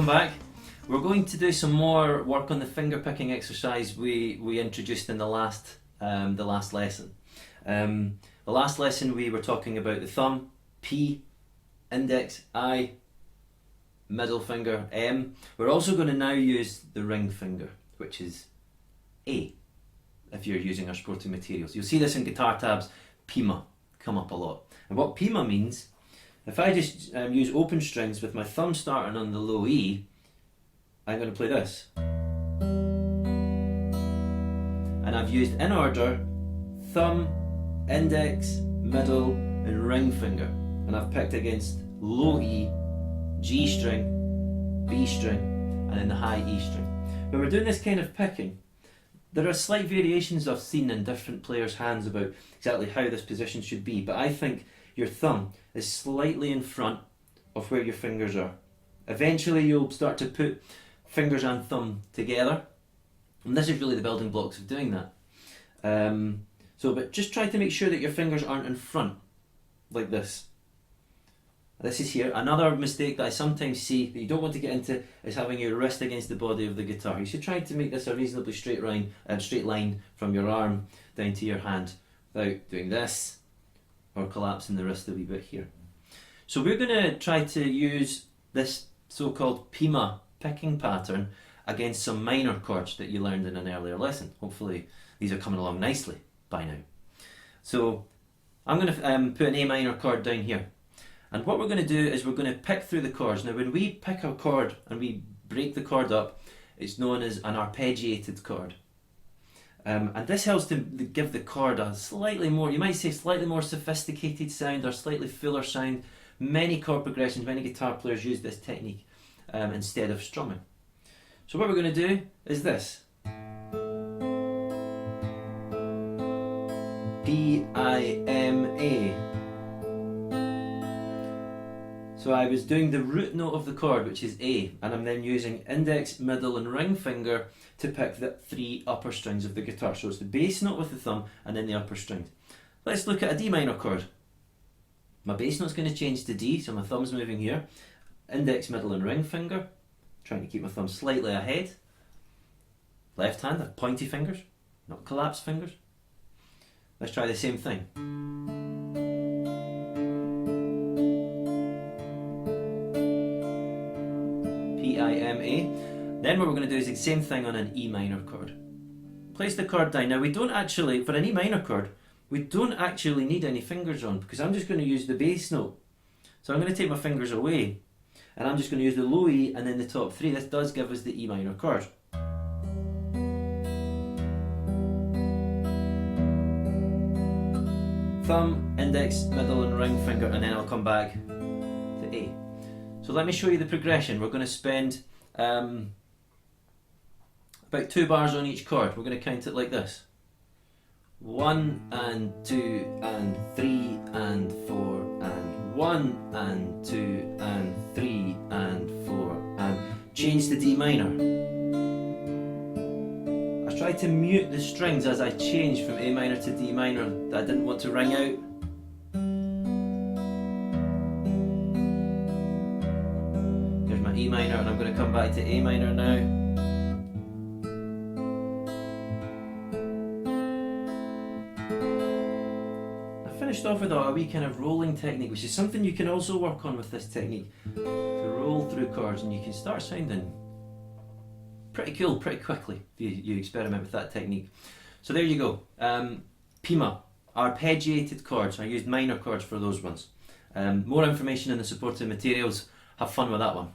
welcome back. We're going to do some more work on the finger picking exercise we introduced in the last lesson. The last lesson we were talking about the thumb, P, index, I, middle finger, M. We're also going to now use the ring finger, which is A, if you're using our sporting materials. You'll see this in guitar tabs, Pima, come up a lot. And what Pima means, if I just use open strings with my thumb starting on the low E, I'm going to play this. And I've used in order thumb, index, middle and ring finger. And I've picked against low E, G string, B string and then the high E string. When we're doing this kind of picking, there are slight variations I've seen in different players' hands about exactly how this position should be, but I think your thumb is slightly in front of where your fingers are. Eventually you'll start to put fingers and thumb together, and this is really the building blocks of doing that. But just try to make sure that your fingers aren't in front, like this. This is here. Another mistake that I sometimes see that you don't want to get into is having your wrist against the body of the guitar. You should try to make this a reasonably straight line from your arm down to your hand without doing this or collapsing the wrist a wee bit here. So we're going to try to use this so-called Pima picking pattern against some minor chords that you learned in an earlier lesson. Hopefully these are coming along nicely by now. So I'm going to put an A minor chord down here. And what we're going to do is we're going to pick through the chords. Now when we pick a chord and we break the chord up, it's known as an arpeggiated chord. And this helps to give the chord a slightly more, you might say slightly more sophisticated sound or slightly fuller sound. Many chord progressions, many guitar players use this technique instead of strumming. So what we're going to do is this. P-I-M-A. So I was doing the root note of the chord, which is A, and I'm then using index, middle and ring finger to pick the three upper strings of the guitar. So it's the bass note with the thumb and then the upper strings. Let's look at a D minor chord. My bass note's going to change to D, so my thumb's moving here. Index, middle and ring finger. Trying to keep my thumb slightly ahead. Left hand, I have pointy fingers, not collapsed fingers. Let's try the same thing. P-I-M-A. Then what we're going to do is the same thing on an E minor chord. Place the chord down. Now we don't actually, for an E minor chord, we don't actually need any fingers on because I'm just going to use the bass note. So I'm going to take my fingers away and I'm just going to use the low E and then the top three. This does give us the E minor chord. Thumb, index, middle and ring finger, and then I'll come back to A. So let me show you the progression. We're going to spend about 2 bars on each chord. We're going to count it like this. 1 and 2 and 3 and 4 and 1 and 2 and 3 and 4 and change to D minor. I tried to mute the strings as I changed from A minor to D minor that I didn't want to ring out. There's my E minor and I'm going to come back to A minor now. Off with a wee kind of rolling technique, which is something you can also work on with this technique, to roll through chords, and you can start sounding pretty cool pretty quickly if you experiment with that technique. So there you go. Pima, arpeggiated chords. I used minor chords for those ones. More information in the supporting materials. Have fun with that one.